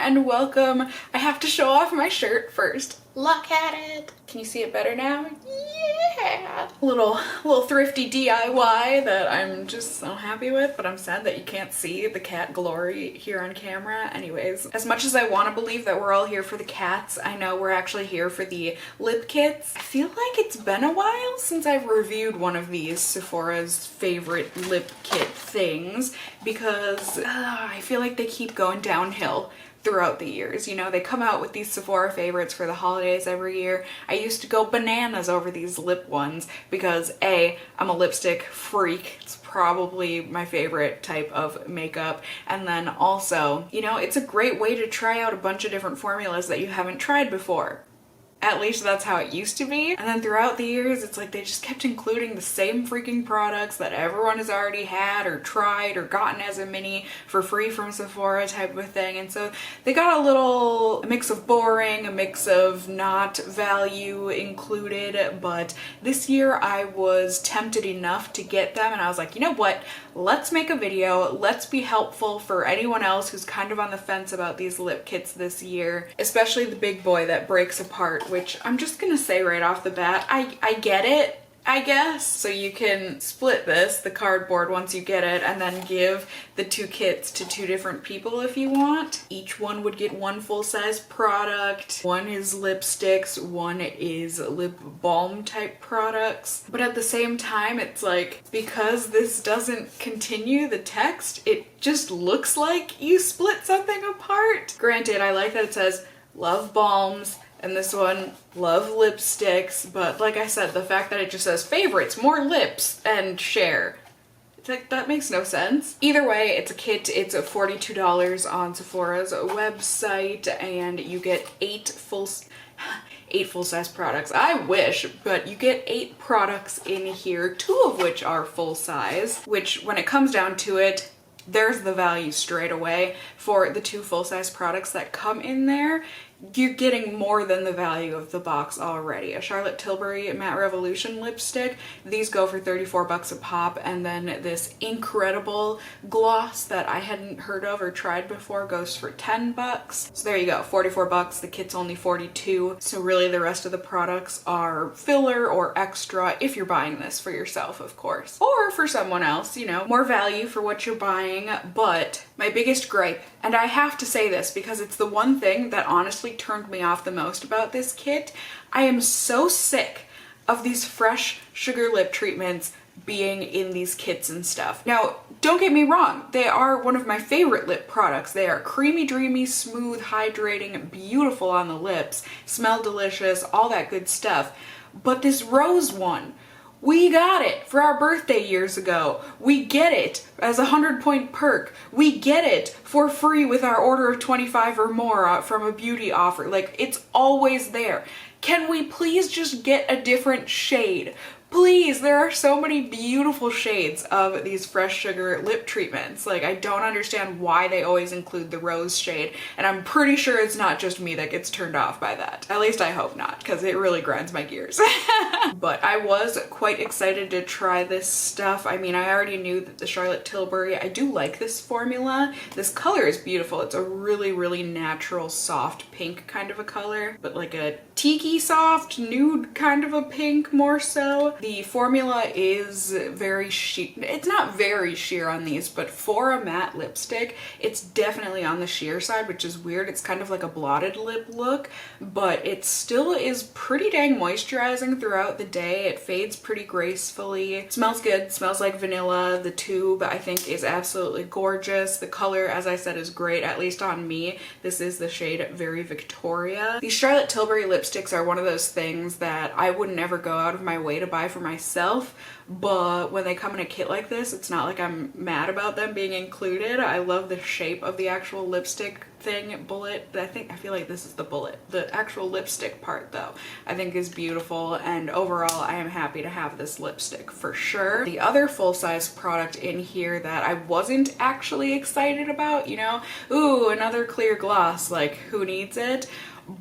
and welcome. I have to show off my shirt first. Look at it. Can you see it better now? Yeah. Little thrifty DIY that I'm just so happy with, but I'm sad that you can't see the cat glory here on camera. Anyways, as much as I want to believe that we're all here for the cats, I know we're actually here for the lip kits. I feel like it's been a while since I've reviewed one of these Sephora's favorite lip kit things because I feel like they keep going downhill throughout the years. You know, they come out with these Sephora favorites for the holidays every year. I used to go bananas over these lip ones because A, I'm a lipstick freak. It's probably my favorite type of makeup. And then also, you know, it's a great way to try out a bunch of different formulas that you haven't tried before. At least that's how it used to be. And then throughout the years, it's like they just kept including the same freaking products that everyone has already had or tried or gotten as a mini for free from Sephora type of thing. And so they got a mix of boring, a mix of not value included. But this year I was tempted enough to get them and I was like, you know what? Let's make a video. Let's be helpful for anyone else who's kind of on the fence about these lip kits this year, especially the big boy that breaks apart, which I'm just gonna say right off the bat, I get it, I guess. So you can split the cardboard once you get it, and then give the two kits to two different people if you want. Each one would get one full-size product. One is lipsticks, one is lip balm type products. But at the same time, it's like, because this doesn't continue the text, it just looks like you split something apart. Granted, I like that it says love balms, and this one, love lipsticks, but like I said, the fact that it just says favorites, more lips, and share. It's like, that makes no sense. Either way, it's a kit. It's $42 on Sephora's website, and you get 8 full-size products. I wish, but you get 8 products in here, 2 of which are full-size, which when it comes down to it, there's the value straight away. For the 2 full-size products that come in there, you're getting more than the value of the box already. A Charlotte Tilbury Matte Revolution lipstick, these go for 34 bucks a pop, and then this incredible gloss that I hadn't heard of or tried before goes for 10 bucks. So there you go, 44 bucks, the kit's only 42. So really the rest of the products are filler or extra if you're buying this for yourself, of course. Or for someone else, you know, more value for what you're buying. But my biggest gripe, and I have to say this because it's the one thing that honestly turned me off the most about this kit, I am so sick of these fresh sugar lip treatments being in these kits and stuff. Now, don't get me wrong, they are one of my favorite lip products. They are creamy, dreamy, smooth, hydrating, beautiful on the lips, smell delicious, all that good stuff. But this rose one, we got it for our birthday years ago. We get it as a 100-point perk. We get it for free with our order of 25 or more from a beauty offer. Like, it's always there. Can we please just get a different shade? Please, there are so many beautiful shades of these fresh sugar lip treatments. Like, I don't understand why they always include the rose shade, and I'm pretty sure it's not just me that gets turned off by that. At least I hope not, because it really grinds my gears. But I was quite excited to try this stuff. I mean, I already knew that the Charlotte Tilbury, I do like this formula. This color is beautiful. It's a really, really natural, soft pink kind of a color, but like a tiki soft, nude kind of a pink more so. The formula is very sheer. It's not very sheer on these, but for a matte lipstick, it's definitely on the sheer side, which is weird. It's kind of like a blotted lip look, but it still is pretty dang moisturizing throughout the day. It fades pretty gracefully. It smells good. It smells like vanilla. The tube, I think, is absolutely gorgeous. The color, as I said, is great, at least on me. This is the shade Very Victoria. These Charlotte Tilbury lipsticks are one of those things that I would never go out of my way to buy for myself, but when they come in a kit like this, it's not like I'm mad about them being included. I love the shape of the actual lipstick thing, bullet. I feel like this is the bullet. The actual lipstick part, though, I think is beautiful, and overall I am happy to have this lipstick for sure. The other full-size product in here that I wasn't actually excited about, you know, ooh, another clear gloss, like who needs it,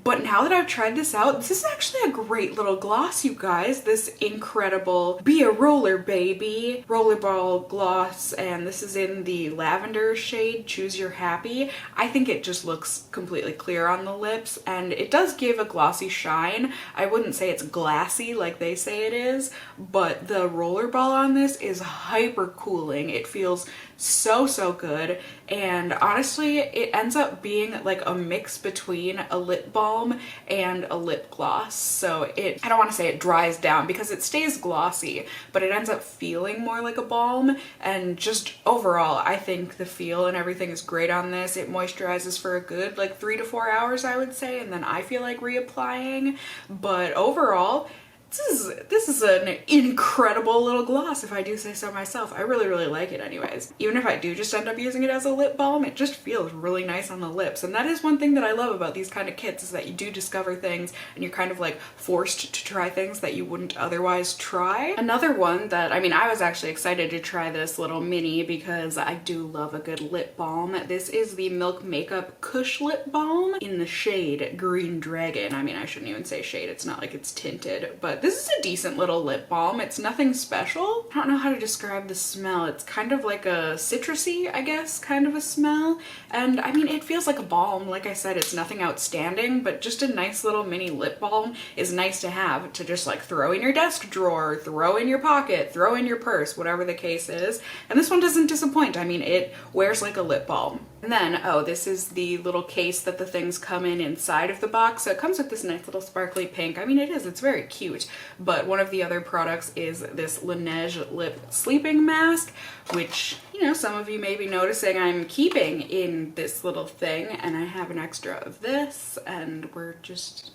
But now that I've tried this out, this is actually a great little gloss, you guys. This incredible Be a Roller Baby rollerball gloss, and this is in the lavender shade Choose Your Happy. I think it just looks completely clear on the lips, and it does give a glossy shine. I wouldn't say it's glassy like they say it is, but the rollerball on this is hyper cooling. It feels so good, and honestly it ends up being like a mix between a lip balm and a lip gloss. So I don't want to say it dries down because it stays glossy, but it ends up feeling more like a balm. And just overall, I think the feel and everything is great on this. It moisturizes for a good like 3 to 4 hours, I would say, and then I feel like reapplying. But overall, this is an incredible little gloss, if I do say so myself. I really like it anyways. Even if I do just end up using it as a lip balm, it just feels really nice on the lips. And that is one thing that I love about these kind of kits, is that you do discover things and you're kind of like forced to try things that you wouldn't otherwise try. Another one that, I mean, I was actually excited to try this little mini because I do love a good lip balm. This is the Milk Makeup Kush Lip Balm in the shade Green Dragon. I mean, I shouldn't even say shade, it's not like it's tinted, but this is a decent little lip balm. It's nothing special. I don't know how to describe the smell. It's kind of like a citrusy, I guess, kind of a smell. And I mean, it feels like a balm. Like I said, it's nothing outstanding, but just a nice little mini lip balm is nice to have to just like throw in your desk drawer, throw in your pocket, throw in your purse, whatever the case is. And this one doesn't disappoint. I mean, it wears like a lip balm. And then, oh, this is the little case that the things come in inside of the box. So it comes with this nice little sparkly pink. I mean, it's very cute. But one of the other products is this Laneige Lip Sleeping Mask, which, you know, some of you may be noticing I'm keeping in this little thing. And I have an extra of this, and we're just...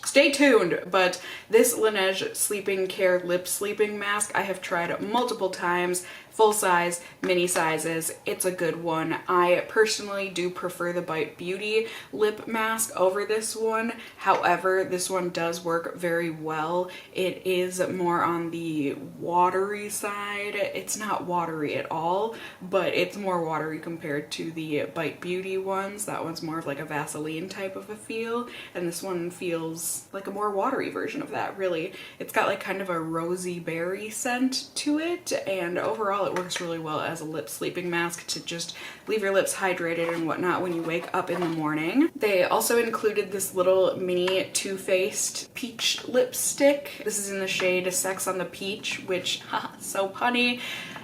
stay tuned. But this Laneige Sleeping Care Lip Sleeping Mask I have tried multiple times, full size, mini sizes. It's a good one. I personally do prefer the Bite Beauty lip mask over this one. However, this one does work very well. It is more on the watery side. It's not watery at all, but it's more watery compared to the Bite Beauty ones. That one's more of like a Vaseline type of a feel, and this one feels like a more watery version of that, really. It's got like kind of a rosy berry scent to it, and overall it works really well as a lip sleeping mask to just leave your lips hydrated and whatnot when you wake up in the morning. They also included this little mini Too Faced peach lipstick. This is in the shade Sex on the Peach, which, haha, so punny.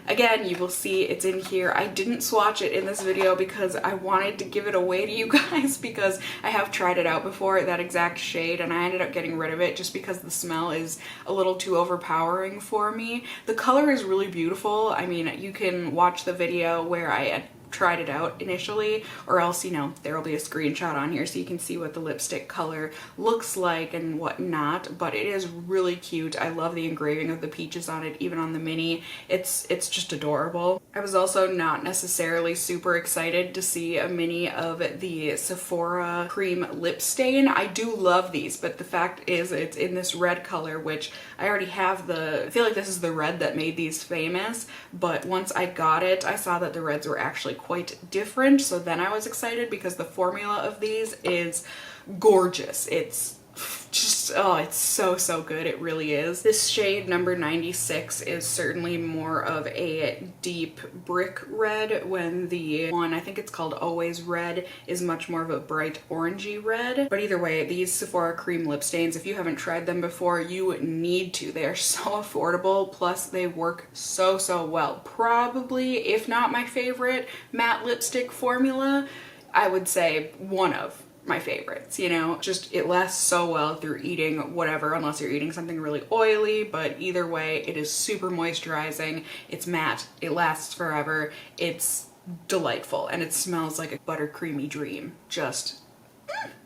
Again, you will see it's in here. I didn't swatch it in this video because I wanted to give it away to you guys, because I have tried it out before, that exact shade, and I ended up getting rid of it just because the smell is a little too overpowering for me. The color is really beautiful. I mean, you can watch the video where I tried it out initially, or else, you know, there will be a screenshot on here so you can see what the lipstick color looks like and whatnot. But it is really cute. I love the engraving of the peaches on it, even on the mini. It's just adorable. I was also not necessarily super excited to see a mini of the Sephora cream lip stain. I do love these, but the fact is it's in this red color, which I already have I feel like this is the red that made these famous, but once I got it, I saw that the reds were actually quite different, so then I was excited because the formula of these is gorgeous. It's just, oh, it's so good. It really is. This shade number 96 is certainly more of a deep brick red, when the one, I think it's called Always Red, is much more of a bright orangey red. But either way, these Sephora cream lip stains, if you haven't tried them before, you need to. They are so affordable, plus they work so well. Probably, if not my favorite matte lipstick formula, I would say one of my favorites, you know. Just, it lasts so well through eating whatever, unless you're eating something really oily, but either way, it is super moisturizing. It's matte, it lasts forever, it's delightful, and it smells like a buttercreamy dream. Just,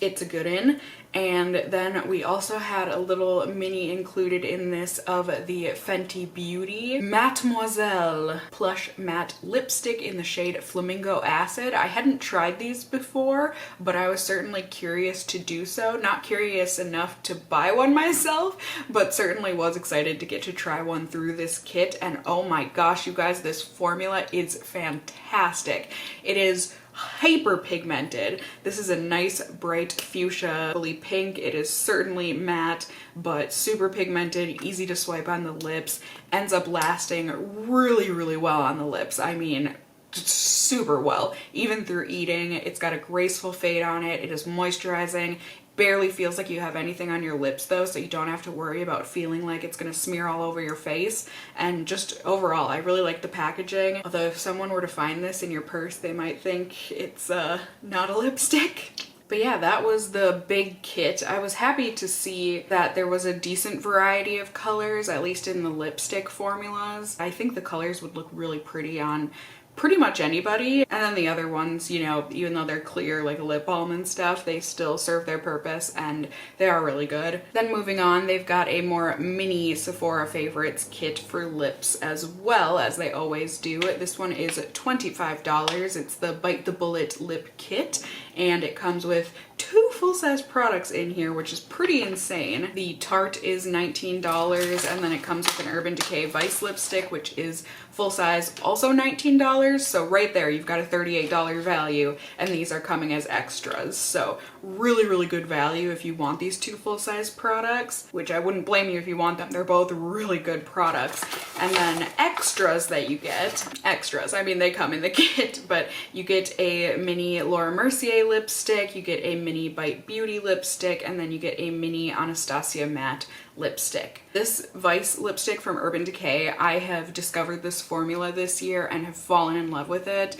it's a good one. And then we also had a little mini included in this of the Fenty Beauty Mademoiselle Plush Matte Lipstick in the shade Flamingo Acid. I hadn't tried these before, but I was certainly curious to do so. Not curious enough to buy one myself, but certainly was excited to get to try one through this kit. And oh my gosh, you guys, this formula is fantastic. It is hyper pigmented. This is a nice bright fuchsia, fully pink. It is certainly matte, but super pigmented, easy to swipe on the lips, ends up lasting really, really well on the lips. I mean, super well, even through eating. It's got a graceful fade on it. It is moisturizing. Barely feels like you have anything on your lips though, so you don't have to worry about feeling like it's gonna smear all over your face. And just overall, I really like the packaging. Although if someone were to find this in your purse, they might think it's not a lipstick. But yeah, that was the big kit. I was happy to see that there was a decent variety of colors, at least in the lipstick formulas. I think the colors would look really pretty on pretty much anybody. And then the other ones, you know, even though they're clear like a lip balm and stuff, they still serve their purpose and they are really good. Then moving on, they've got a more mini Sephora Favorites kit for lips as well, as they always do. This one is $25. It's the Bite the Bullet lip kit, and it comes with 2 full-size products in here, which is pretty insane. The Tarte is $19, and then it comes with an Urban Decay Vice lipstick, which is full-size, also $19. So right there, you've got a $38 value, and these are coming as extras. So really, really good value if you want these 2 full-size products, which I wouldn't blame you if you want them. They're both really good products. And then extras that you get, I mean, they come in the kit, but you get a mini Laura Mercier lipstick, you get a mini Bite Beauty lipstick, and then you get a mini Anastasia matte lipstick. This Vice lipstick from Urban Decay, I have discovered this formula this year and have fallen in love with it.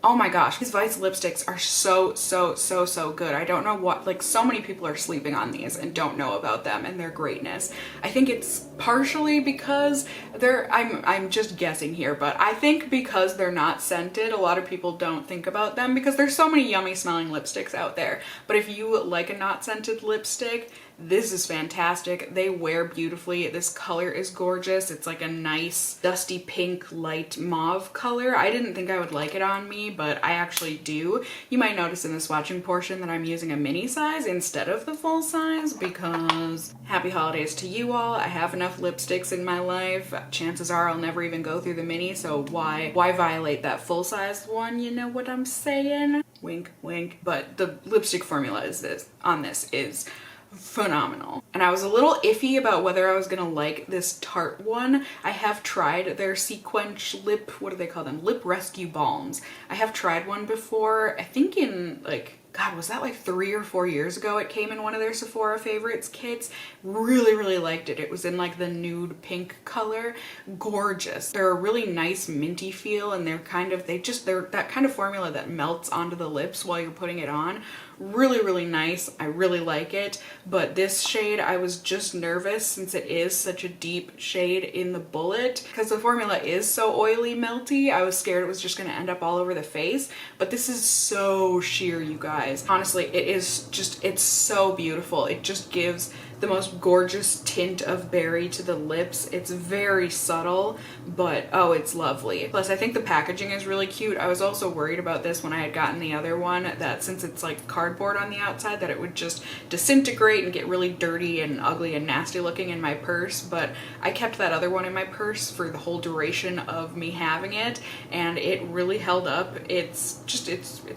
Oh my gosh, these Vice lipsticks are so good. I don't know what, like, so many people are sleeping on these and don't know about them and their greatness. I think it's partially because I'm just guessing here, but I think because they're not scented, a lot of people don't think about them because there's so many yummy smelling lipsticks out there. But if you like a not scented lipstick, this is fantastic. They wear beautifully. This color is gorgeous. It's like a nice dusty pink light mauve color. I didn't think I would like it on me, but I actually do. You might notice in the swatching portion that I'm using a mini size instead of the full size because happy holidays to you all. I have enough lipsticks in my life. Chances are I'll never even go through the mini, so why violate that full size one? You know what I'm saying? Wink, wink. But the lipstick formula is this is phenomenal. And I was a little iffy about whether I was gonna like this Tarte one. I have tried their Sequence lip, what do they call them? Lip Rescue Balms. I have tried one before, I think in like, God, was that like 3 or 4 years ago? It came in one of their Sephora Favorites kits. Really, really liked it. It was in like the nude pink color. Gorgeous. They're a really nice minty feel, and they're that kind of formula that melts onto the lips while you're putting it on. Really, really nice. I really like it. But this shade, I was just nervous since it is such a deep shade in the bullet. Because the formula is so oily, melty, I was scared it was just going to end up all over the face. But this is so sheer, you guys. Honestly, it's so beautiful. It just gives the most gorgeous tint of berry to the lips. It's very subtle, but oh, it's lovely. Plus, I think the packaging is really cute. I was also worried about this when I had gotten the other one, that since it's like cardboard on the outside, that it would just disintegrate and get really dirty and ugly and nasty looking in my purse, but I kept that other one in my purse for the whole duration of me having it, and it really held up. It's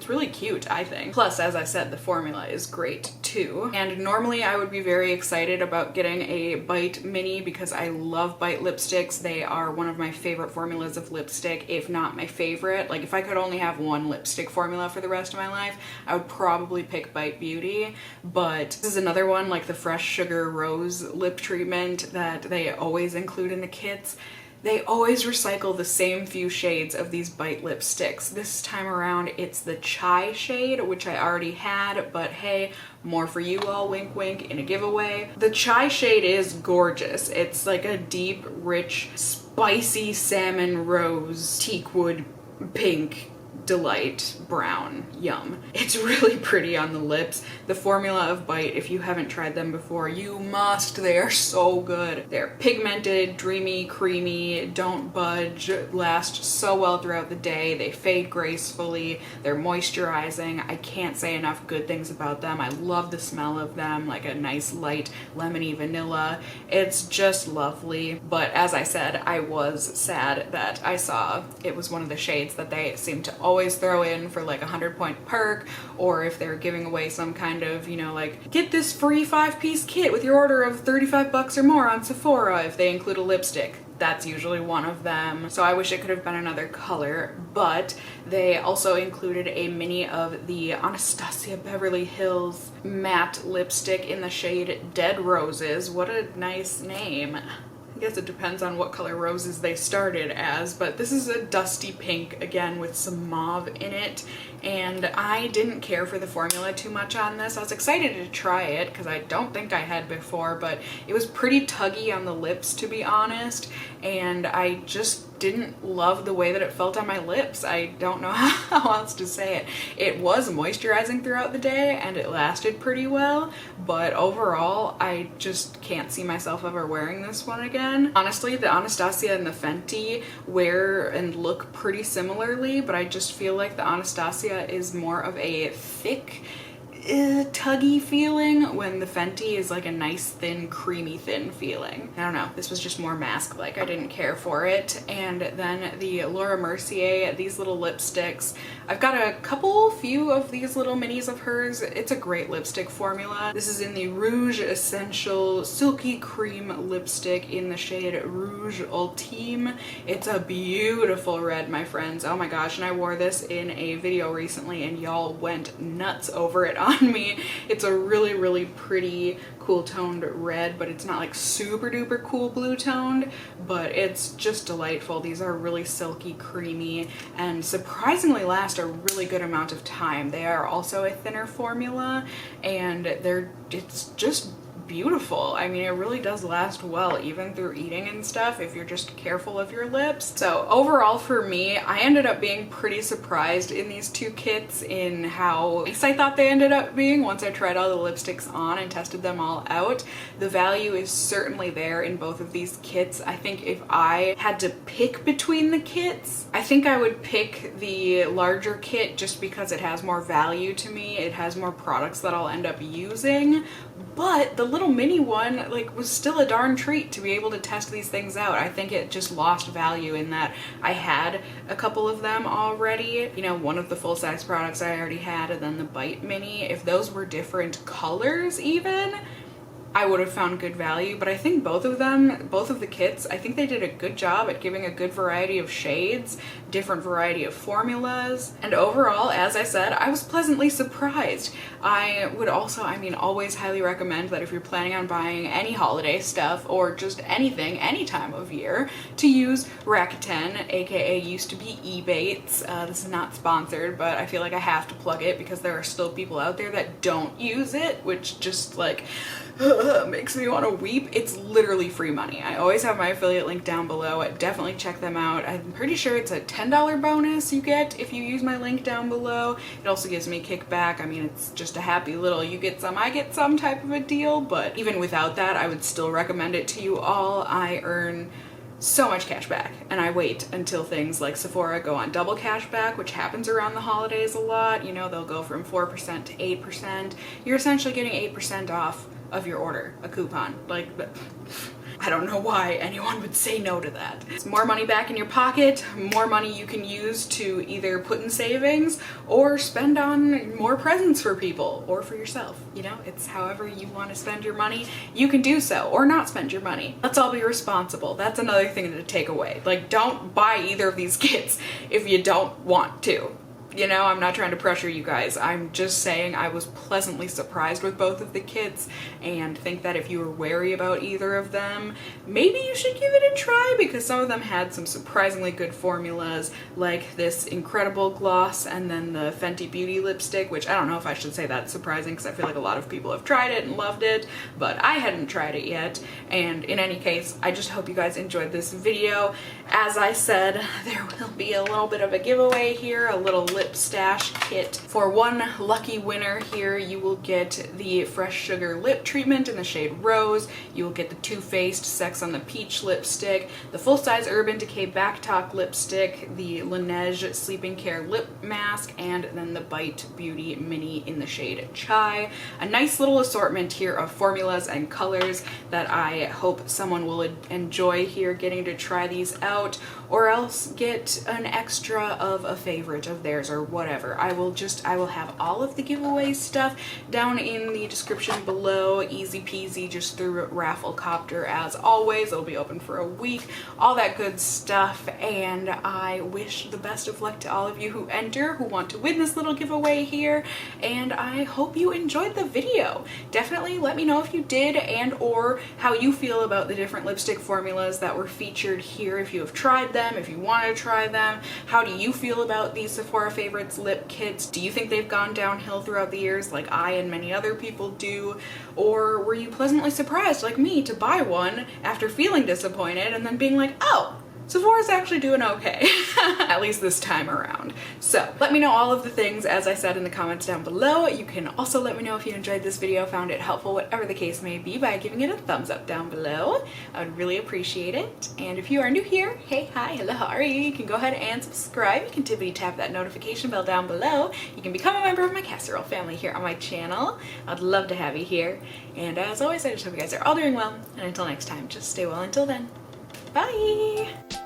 really cute, I think. Plus, as I said, the formula is great too. And normally I would be very excited about getting a Bite mini because I love Bite lipsticks. They are one of my favorite formulas of lipstick, if not my favorite. Like, if I could only have one lipstick formula for the rest of my life, I would probably pick Bite Beauty. But this is another one, like the Fresh Sugar Rose lip treatment that they always include in the kits. They always recycle the same few shades of these Bite lipsticks. This time around, it's the Chai shade, which I already had, but hey, more for you all, wink wink, in a giveaway. The Chai shade is gorgeous. It's like a deep, rich, spicy salmon rose, teakwood pink delight brown. Yum. It's really pretty on the lips. The formula of Bite, if you haven't tried them before, you must. They are so good. They're pigmented, dreamy, creamy, don't budge, last so well throughout the day. They fade gracefully. They're moisturizing. I can't say enough good things about them. I love the smell of them, like a nice light lemony vanilla. It's just lovely. But as I said, I was sad that I saw it was one of the shades that they seem to always throw in for like a 100-point perk, or if they're giving away some kind of, you know, like get this free 5-piece kit with your order of 35 bucks or more on Sephora if they include a lipstick. That's usually one of them. So I wish it could have been another color, but they also included a mini of the Anastasia Beverly Hills matte lipstick in the shade Dead Roses. What a nice name. I guess it depends on what color roses they started as, but this is a dusty pink, again with some mauve in it, and I didn't care for the formula too much on this. I was excited to try it because I don't think I had before, but it was pretty tuggy on the lips, to be honest, and I just didn't love the way that it felt on my lips. I don't know how else to say it. It was moisturizing throughout the day and it lasted pretty well, but overall I just can't see myself ever wearing this one again. Honestly, the Anastasia and the Fenty wear and look pretty similarly, but I just feel like the Anastasia is more of a thick, tuggy feeling, when the Fenty is like a nice thin creamy thin feeling. I don't know, this was just more mask like. I didn't care for it. And then the Laura Mercier, these little lipsticks, I've got a few of these little minis of hers. It's a great lipstick formula. This is in the Rouge Essential Silky Cream lipstick in the shade Rouge Ultime. It's a beautiful red, my friends. Oh my gosh, and I wore this in a video recently and y'all went nuts over it on me. It's a really, really pretty cool toned red, but it's not like super duper cool blue toned, but it's just delightful. These are really silky, creamy, and surprisingly last a really good amount of time. They are also a thinner formula, and it's just beautiful. I mean, it really does last well even through eating and stuff if you're just careful of your lips. So overall for me, I ended up being pretty surprised in these two kits in how nice I thought they ended up being once I tried all the lipsticks on and tested them all out. The value is certainly there in both of these kits. I think if I had to pick between the kits, I think I would pick the larger kit just because it has more value to me. It has more products that I'll end up using, but the little mini one like was still a darn treat to be able to test these things out. I think it just lost value in that I had a couple of them already. You know, one of the full-size products I already had, and then the Bite Mini. If those were different colors even, I would have found good value, but I think both of the kits, I think they did a good job at giving a good variety of shades, different variety of formulas, and overall, as I said, I was pleasantly surprised. I would also, I mean, always highly recommend that if you're planning on buying any holiday stuff or just anything, any time of year, to use Rakuten, aka used to be Ebates. This is not sponsored, but I feel like I have to plug it because there are still people out there that don't use it, which just like makes me want to weep. It's literally free money. I always have my affiliate link down below. Definitely check them out. I'm pretty sure it's a $10 bonus you get if you use my link down below. It also gives me kickback. I mean, it's just a happy little you get some, I get some type of a deal, but even without that, I would still recommend it to you all. I earn so much cash back, and I wait until things like Sephora go on double cash back, which happens around the holidays a lot. You know, they'll go from 4% to 8%. You're essentially getting 8% off of your order, a coupon. Like, I don't know why anyone would say no to that. It's more money back in your pocket, more money you can use to either put in savings or spend on more presents for people or for yourself. You know, it's however you want to spend your money, you can do so, or not spend your money. Let's all be responsible. That's another thing to take away. Like, don't buy either of these kits if you don't want to. You know, I'm not trying to pressure you guys. I'm just saying I was pleasantly surprised with both of the kits and think that if you were wary about either of them, maybe you should give it a try, because some of them had some surprisingly good formulas, like this incredible gloss and then the Fenty Beauty lipstick, which I don't know if I should say that's surprising because I feel like a lot of people have tried it and loved it, but I hadn't tried it yet. And in any case, I just hope you guys enjoyed this video. As I said, there will be a little bit of a giveaway here, a little lip lip stash kit. For one lucky winner here, you will get the Fresh Sugar lip treatment in the shade Rose. You will get the Too Faced Sex on the Peach lipstick, the full-size Urban Decay Back Talk lipstick, the Laneige Sleeping Care lip mask, and then the Bite Beauty mini in the shade Chai. A nice little assortment here of formulas and colors that I hope someone will enjoy here getting to try these out, or else get an extra of a favorite of theirs or whatever. I will have all of the giveaway stuff down in the description below, easy peasy, just through Rafflecopter as always. It'll be open for a week, all that good stuff, and I wish the best of luck to all of you who enter, who want to win this little giveaway here, and I hope you enjoyed the video. Definitely let me know if you did, and or how you feel about the different lipstick formulas that were featured here, if you have tried them, if you want to try them. How do you feel about these Sephora Favorites lip kits? Do you think they've gone downhill throughout the years like I and many other people do? Or were you pleasantly surprised like me to buy one after feeling disappointed and then being like, oh, Sephora's actually doing okay, at least this time around. So let me know all of the things, as I said, in the comments down below. You can also let me know if you enjoyed this video, found it helpful, whatever the case may be, by giving it a thumbs up down below. I would really appreciate it. And if you are new here, hey, hi, hello, how are you? You can go ahead and subscribe. You can tippity tap that notification bell down below. You can become a member of my casserole family here on my channel. I'd love to have you here. And as always, I just hope you guys are all doing well. And until next time, just stay well until then. Bye!